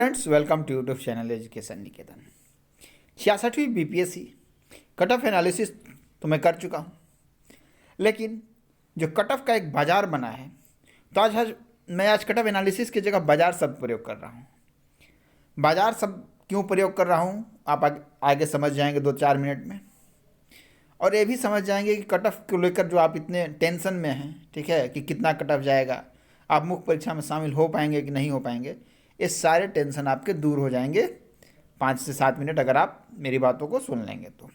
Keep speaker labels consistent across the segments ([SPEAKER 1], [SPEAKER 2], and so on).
[SPEAKER 1] Friends, welcome to YouTube channel Education Niketan. 66वीं BPSC cut off analysis तो मैं कर चुका हूँ, लेकिन जो कट ऑफ का एक बाजार बना है, तो मैं कट ऑफ एनालिसिस की जगह बाजार शब्द प्रयोग कर रहा हूँ। बाजार शब्द क्यों प्रयोग कर रहा हूँ आप आगे समझ जाएंगे 2-4 मिनट में। और ये भी समझ जाएंगे कि कट ऑफ को लेकर जो आप इतने टेंशन में हैं, ठीक है, कि कितना कट ऑफ जाएगा, आप मुख्य परीक्षा में शामिल हो पाएंगे कि नहीं हो पाएंगे, ये सारे टेंशन आपके दूर हो जाएंगे 5 से 7 मिनट अगर आप मेरी बातों को सुन लेंगे तो।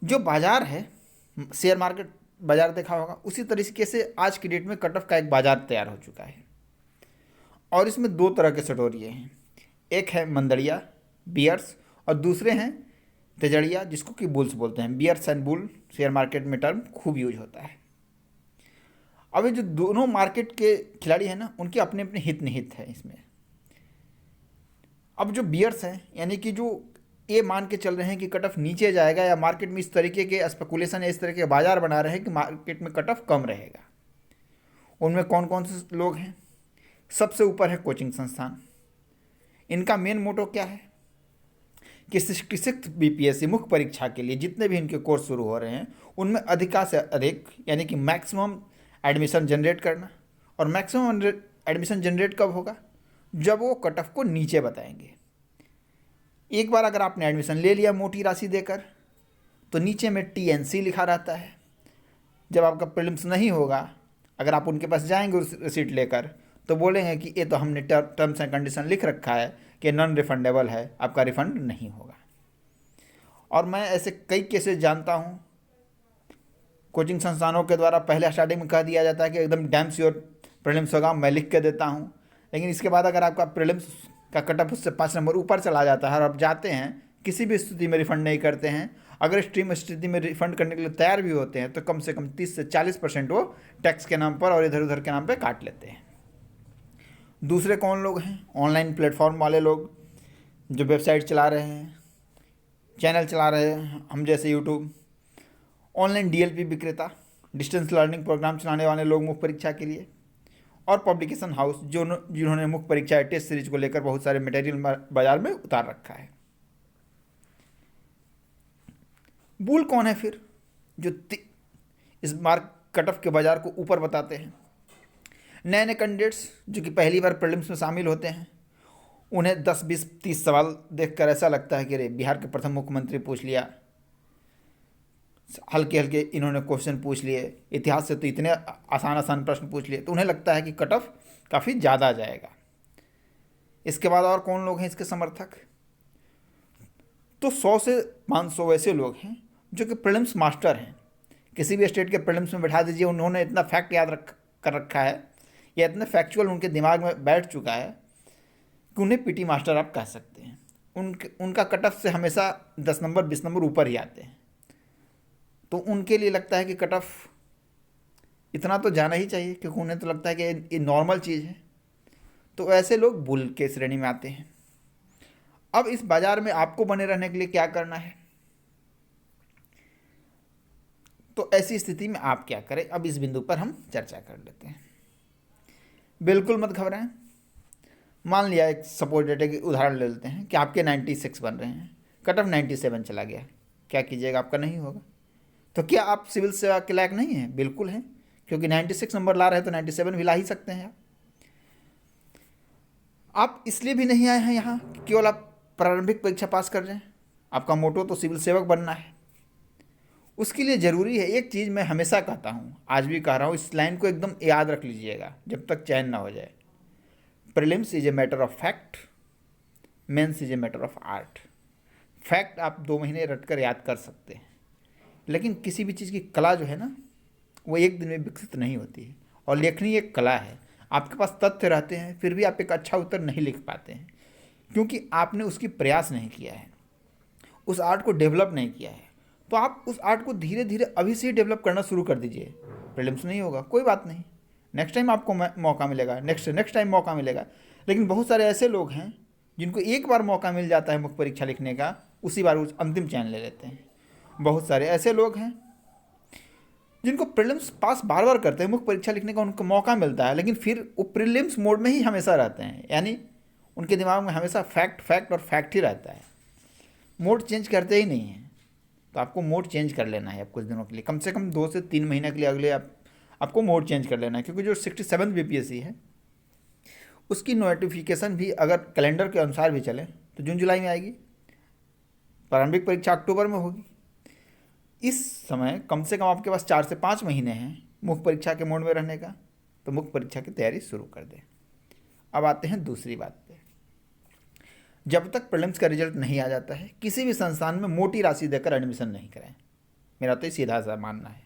[SPEAKER 1] जो बाजार है, शेयर मार्केट बाजार देखा होगा, उसी तरीके से आज की डेट में कट ऑफ का एक बाजार तैयार हो चुका है। और इसमें 2 तरह के सटोरिये हैं, एक है मंदड़िया बियर्स और दूसरे हैं तेजड़िया, जिसको कि बुल्स बोलते हैं। Bears and bull share market में टर्म खूब यूज होता है। अब ये जो दोनों मार्केट के खिलाड़ी हैं ना, उनके अपने अपने हित निहित है इसमें। अब जो बियर्स हैं, यानी कि जो ये मान के चल रहे हैं कि कट ऑफ नीचे जाएगा, या मार्केट में इस तरीके के स्पेकुलेशन या इस तरह के बाजार बना रहे हैं कि मार्केट में कट ऑफ कम रहेगा, उनमें कौन कौन से लोग हैं? सबसे ऊपर है कोचिंग संस्थान। इनका मेन मोटो क्या है कि शिक्षित बीपीएससी मुख्य परीक्षा के लिए जितने भी इनके कोर्स शुरू हो रहे हैं, उनमें अधिका से अधिक यानी कि मैक्सिमम एडमिशन जनरेट करना। और मैक्सिमम एडमिशन जनरेट कब होगा? जब वो कट ऑफ को नीचे बताएंगे। एक बार अगर आपने एडमिशन ले लिया मोटी राशि देकर, तो नीचे में टीएनसी लिखा रहता है। जब आपका प्रीलिम्स नहीं होगा, अगर आप उनके पास जाएंगे उस रिसीट लेकर, तो बोलेंगे कि ये तो हमने टर्म्स एंड कंडीशन लिख रखा है कि नॉन रिफंडेबल है, आपका रिफंड नहीं होगा। और मैं ऐसे कई केसेस जानता हूँ, कोचिंग संस्थानों के द्वारा पहले स्टार्टिंग में कह दिया जाता है कि एकदम डैम श्योर प्रीलिम्स होगा, मैं लिख के देता हूँ, लेकिन इसके बाद अगर आपका प्रीलिम्स का कट ऑफ उससे 5 नंबर ऊपर चला जाता है और आप जाते हैं, किसी भी स्थिति में रिफंड नहीं करते हैं, अगर एक्सट्रीम स्थिति में रिफंड करने के लिए तैयार भी होते हैं, तो कम से कम 30 से 40% वो टैक्स के नाम पर और इधर उधर के नाम पर काट लेते हैं। दूसरे कौन लोग हैं? ऑनलाइन प्लेटफॉर्म वाले लोग, जो वेबसाइट चला रहे हैं, चैनल चला रहे हैं, हम जैसे यूट्यूब, ऑनलाइन डीएलपी विक्रेता, डिस्टेंस लर्निंग प्रोग्राम चलाने वाले लोग मुख्य परीक्षा के लिए, और पब्लिकेशन हाउस जिन्होंने मुख्य परीक्षा टेस्ट सीरीज को लेकर बहुत सारे मटेरियल बाजार में उतार रखा है। बुल कौन है फिर, जो इस मार्क कट ऑफ के बाजार को ऊपर बताते हैं? नए नए कैंडिडेट्स जो कि पहली बार प्रीलिम्स में शामिल होते हैं, उन्हें 10, 20, 30 सवाल देखकर ऐसा लगता है कि अरे बिहार के प्रथम मुख्यमंत्री पूछ लिया, हल्के हल्के इन्होंने क्वेश्चन पूछ लिए, इतिहास से तो इतने आसान आसान प्रश्न पूछ लिए, तो उन्हें लगता है कि कट ऑफ काफ़ी ज़्यादा जाएगा। इसके बाद और कौन लोग हैं इसके समर्थक? तो 100 से 500 वैसे लोग हैं जो कि प्रीलिम्स मास्टर हैं। किसी भी स्टेट के प्रीलिम्स में बैठा दीजिए, उन्होंने इतना फैक्ट याद कर रखा है, या इतना फैक्चुअल उनके दिमाग में बैठ चुका है कि उन्हें पीटी मास्टर आप कह सकते हैं। उनका कट ऑफ से हमेशा 10 नंबर 20 नंबर ऊपर ही आते हैं, तो उनके लिए लगता है कि कट ऑफ इतना तो जाना ही चाहिए, क्योंकि उन्हें तो लगता है कि ये नॉर्मल चीज़ है। तो ऐसे लोग बुल के श्रेणी में आते हैं। अब इस बाजार में आपको बने रहने के लिए क्या करना है? तो ऐसी स्थिति में आप क्या करें, अब इस बिंदु पर हम चर्चा कर लेते हैं। बिल्कुल मत घबराएं। मान लिया एक सपोज डेटा की उदाहरण ले लेते हैं कि आपके 96 बन रहे हैं, कट ऑफ 97 चला गया, क्या कीजिएगा? आपका नहीं होगा। तो क्या आप सिविल सेवा के लायक नहीं हैं? बिल्कुल हैं, क्योंकि 96 नंबर ला रहे हैं तो 97 भी ला ही सकते हैं। आप इसलिए भी नहीं आए हैं यहाँ केवल आप प्रारंभिक परीक्षा पास कर रहे हैं, आपका मोटो तो सिविल सेवक बनना है। उसके लिए ज़रूरी है एक चीज़, मैं हमेशा कहता हूँ, आज भी कह रहा हूँ, इस लाइन को एकदम याद रख लीजिएगा जब तक चयन ना हो जाए। Prelims is a matter of fact, mains is a matter of art. Fact आप 2 महीने रटकर याद कर सकते हैं, लेकिन किसी भी चीज़ की कला जो है ना, वो एक दिन में विकसित नहीं होती है। और लेखनी एक कला है। आपके पास तथ्य रहते हैं, फिर भी आप एक अच्छा उत्तर नहीं लिख पाते हैं, क्योंकि आपने उसकी प्रयास नहीं किया है, उस आर्ट को डेवलप नहीं किया है। तो आप उस आर्ट को धीरे धीरे अभी से ही डेवलप करना शुरू कर दीजिए। प्रीलिम्स नहीं होगा, कोई बात नहीं, नेक्स्ट टाइम आपको मौका मिलेगा, नेक्स्ट टाइम मौका मिलेगा। लेकिन बहुत सारे ऐसे लोग हैं जिनको एक बार मौका मिल जाता है मुख्य परीक्षा लिखने का, उसी बार उस अंतिम चयन ले लेते हैं। बहुत सारे ऐसे लोग हैं जिनको प्रीलिम्स पास बार बार करते हैं, मुख्य परीक्षा लिखने का उनको मौका मिलता है, लेकिन फिर वो प्रीलिम्स मोड में ही हमेशा रहते हैं, यानी उनके दिमाग में हमेशा फैक्ट फैक्ट और फैक्ट ही रहता है, मोड चेंज करते ही नहीं हैं। तो आपको मोड चेंज कर लेना है अब कुछ दिनों के लिए, कम से कम 2 से 3 महीने के लिए अगले आपको मोड चेंज कर लेना है, क्योंकि जो 67 बीपीएससी है उसकी नोटिफिकेशन भी अगर कैलेंडर के अनुसार भी चले तो जून जुलाई में आएगी, प्रारंभिक परीक्षा अक्टूबर में होगी। इस समय कम से कम आपके पास 4 से 5 महीने हैं मुख्य परीक्षा के मोड में रहने का, तो मुख्य परीक्षा की तैयारी शुरू कर दें। अब आते हैं दूसरी बात पे। जब तक प्रीलिम्स का रिजल्ट नहीं आ जाता है, किसी भी संस्थान में मोटी राशि देकर एडमिशन नहीं करें, मेरा तो सीधा सा मानना है।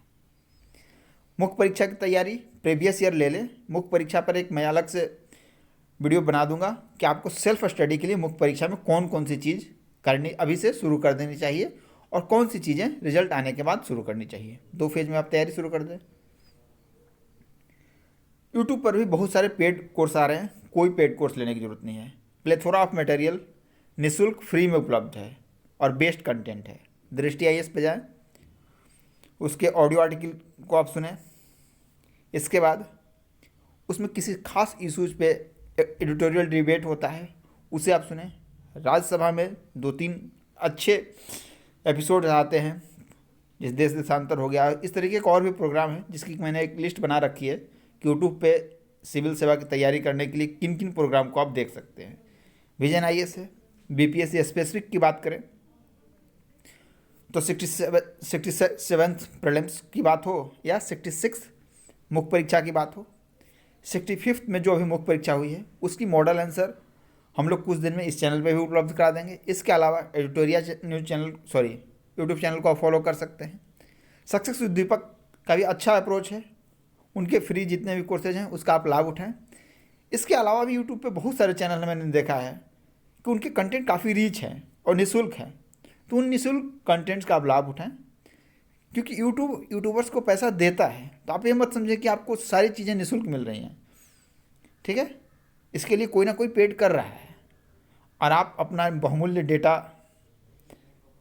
[SPEAKER 1] मुख्य परीक्षा की तैयारी प्रीवियस ईयर ले लें। मुख्य परीक्षा पर एक मैं अलग से वीडियो बना दूंगा कि आपको सेल्फ स्टडी के लिए मुख्य परीक्षा में कौन कौन सी चीज़ करनी, अभी से शुरू कर देनी चाहिए और कौन सी चीज़ें रिजल्ट आने के बाद शुरू करनी चाहिए। 2 फेज में आप तैयारी शुरू कर दें। यूट्यूब पर भी बहुत सारे पेड कोर्स आ रहे हैं, कोई पेड कोर्स लेने की ज़रूरत नहीं है। प्लेथोरा ऑफ मटेरियल निःशुल्क फ्री में उपलब्ध है और बेस्ट कंटेंट है। दृष्टि आईएएस पे जाएं, उसके ऑडियो आर्टिकल को आप सुने। इसके बाद उसमें किसी खास इशूज़ पे एडिटोरियल डिबेट होता है, उसे आप सुने। राज्यसभा में 2-3 अच्छे एपिसोड आते हैं, जिस देश देशांतर हो गया, इस तरीके का और भी प्रोग्राम है जिसकी मैंने एक लिस्ट बना रखी है कि यूट्यूब पे सिविल सेवा की तैयारी करने के लिए किन किन प्रोग्राम को आप देख सकते हैं। विजन आईएएस है। बीपीएससी स्पेसिफिक की बात करें तो 67th प्रीलिम्स की बात हो या 66 मुख्य परीक्षा की बात हो, 65th में जो अभी मुख्य परीक्षा हुई है उसकी मॉडल आंसर हम लोग कुछ दिन में इस चैनल पे भी उपलब्ध करा देंगे। इसके अलावा editorial news channel YouTube channel को आप फॉलो कर सकते हैं। सक्सेस उद्दीपक का भी अच्छा अप्रोच है, उनके फ्री जितने भी कोर्सेज हैं उसका आप लाभ उठाएं। इसके अलावा भी यूट्यूब पे बहुत सारे चैनल मैंने देखा है कि उनके कंटेंट काफ़ी रीच है और निःशुल्क है, तो उन निःशुल्क कंटेंट्स का आप लाभ उठाएं, क्योंकि यूट्यूबर्स को पैसा देता है, तो आप ये मत समझें कि आपको सारी चीज़ें निःशुल्क मिल रही हैं। ठीक है, इसके लिए कोई ना कोई पेड कर रहा है और आप अपना बहुमूल्य डेटा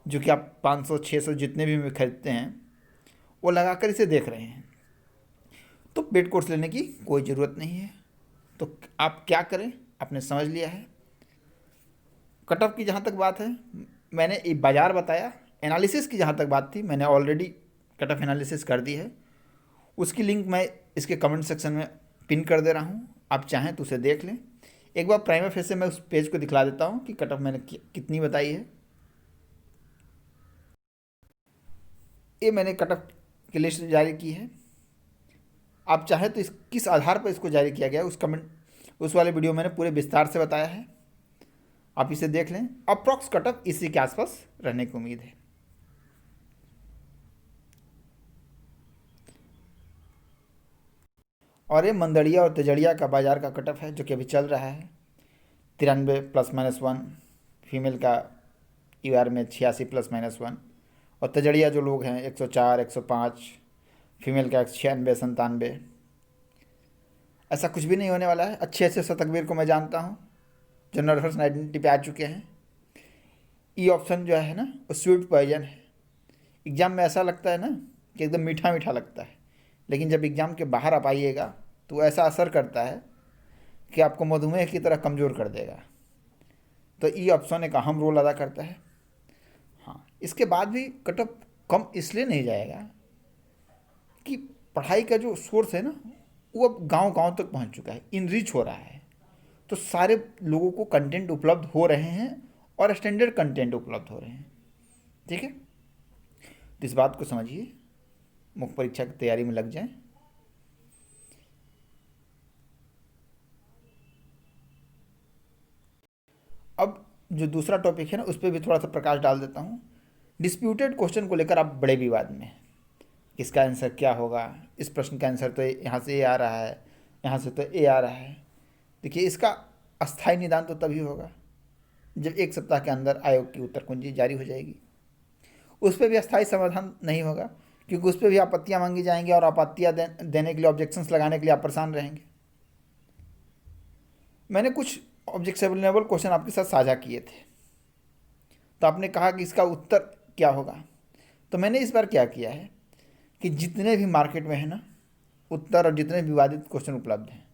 [SPEAKER 1] जो कि आप 500-600 जितने भी खरीदते हैं वो लगाकर इसे देख रहे हैं, तो पेड कोर्स लेने की कोई ज़रूरत नहीं है। तो आप क्या करें, आपने समझ लिया है। कट ऑफ की जहाँ तक बात है मैंने एक बाज़ार बताया, एनालिसिस की जहाँ तक बात थी मैंने ऑलरेडी कट ऑफ एनालिसिस कर दी है, उसकी लिंक मैं इसके कमेंट सेक्शन में पिन कर दे रहा हूँ, आप चाहें तो उसे देख लें। एक बार प्राइमरी फेस से मैं उस पेज को दिखला देता हूँ कि कट ऑफ मैंने कितनी बताई है। ये मैंने कट ऑफ की लिस्ट जारी की है, आप चाहें तो इस किस आधार पर इसको जारी किया गया उस वाले वीडियो मैंने पूरे विस्तार से बताया है, आप इसे देख लें। अप्रॉक्स कट ऑफ इसी के आसपास रहने की उम्मीद है। और ये मंदड़िया और तेजड़िया का बाज़ार का कट ऑफ है जो कि अभी चल रहा है 93 +-1, फीमेल का यूआर में 86 +-1, और तेजड़िया जो लोग हैं 104, 105, फीमेल का 96, 97। ऐसा कुछ भी नहीं होने वाला है। अच्छे अच्छे शतकवीर को मैं जानता हूँ जो नर्वस आइडेंटिटी पे आ चुके हैं। ई ऑप्शन जो है ना वो स्वीट पॉइजन है। एग्ज़ाम में ऐसा लगता है ना कि एकदम मीठा मीठा लगता है, लेकिन जब एग्ज़ाम के बाहर आप आइएगा तो ऐसा असर करता है कि आपको मधुमेह की तरह कमज़ोर कर देगा। तो ई ऑप्शन एक अहम रोल अदा करता है। हाँ, इसके बाद भी कट ऑफ कम इसलिए नहीं जाएगा कि पढ़ाई का जो सोर्स है ना वो अब गांव गांव तक पहुंच चुका है, इनरीच हो रहा है, तो सारे लोगों को कंटेंट उपलब्ध हो रहे हैं और स्टैंडर्ड कंटेंट उपलब्ध हो रहे हैं। ठीक है, तो इस बात को समझिए, मुख्य परीक्षा की तैयारी में लग जाएं। अब जो दूसरा टॉपिक है ना उस पर भी थोड़ा सा प्रकाश डाल देता हूँ। डिस्प्यूटेड क्वेश्चन को लेकर आप बड़े विवाद में, इसका आंसर क्या होगा, इस प्रश्न का आंसर तो यहाँ से ए आ रहा है, यहाँ से तो ए आ रहा है। देखिए, इसका अस्थायी निदान तो तभी होगा जब 1 सप्ताह के अंदर आयोग की उत्तर कुंजी जारी हो जाएगी। उस पर भी अस्थायी समाधान नहीं होगा, क्योंकि उस पर भी आपत्तियाँ मांगी जाएंगी और आपत्तियाँ देने के लिए, ऑब्जेक्शंस लगाने के लिए आप परेशान रहेंगे। मैंने कुछ ऑब्जेक्शनेबल क्वेश्चन आपके साथ साझा किए थे, तो आपने कहा कि इसका उत्तर क्या होगा। तो मैंने इस बार क्या किया है कि जितने भी मार्केट में है ना उत्तर और जितने विवादित क्वेश्चन उपलब्ध हैं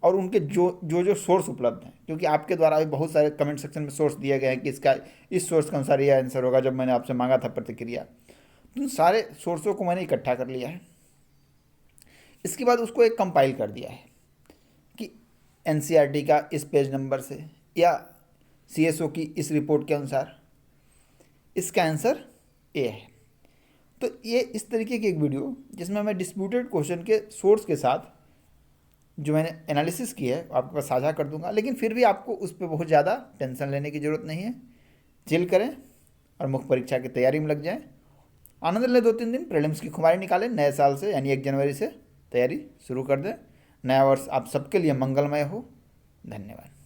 [SPEAKER 1] और उनके जो सोर्स उपलब्ध हैं, क्योंकि आपके द्वारा भी बहुत सारे कमेंट सेक्शन में सोर्स दिए गए हैं कि इसका इस सोर्स के अनुसार ये आंसर होगा, जब मैंने आपसे मांगा था प्रतिक्रिया, तो उन सारे सोर्सों को मैंने इकट्ठा कर लिया है। इसके बाद उसको एक कंपाइल कर दिया है कि एनसीईआरटी का इस पेज नंबर से या सीएसओ की इस रिपोर्ट के अनुसार इसका आंसर ए है। तो ये इस तरीके की एक वीडियो जिसमें मैं डिस्प्यूटेड क्वेश्चन के सोर्स के साथ जो मैंने एनालिसिस की है आपके पास साझा कर दूंगा, लेकिन फिर भी आपको उस पर बहुत ज़्यादा टेंशन लेने की ज़रूरत नहीं है। चिल करें और मुख्य परीक्षा की तैयारी में लग जाएं। आनंद लें 2-3 दिन, प्रीलिम्स की खुमारी निकालें, नए साल से यानी 1 जनवरी से तैयारी शुरू कर दें। नया वर्ष आप सबके लिए मंगलमय हो। धन्यवाद।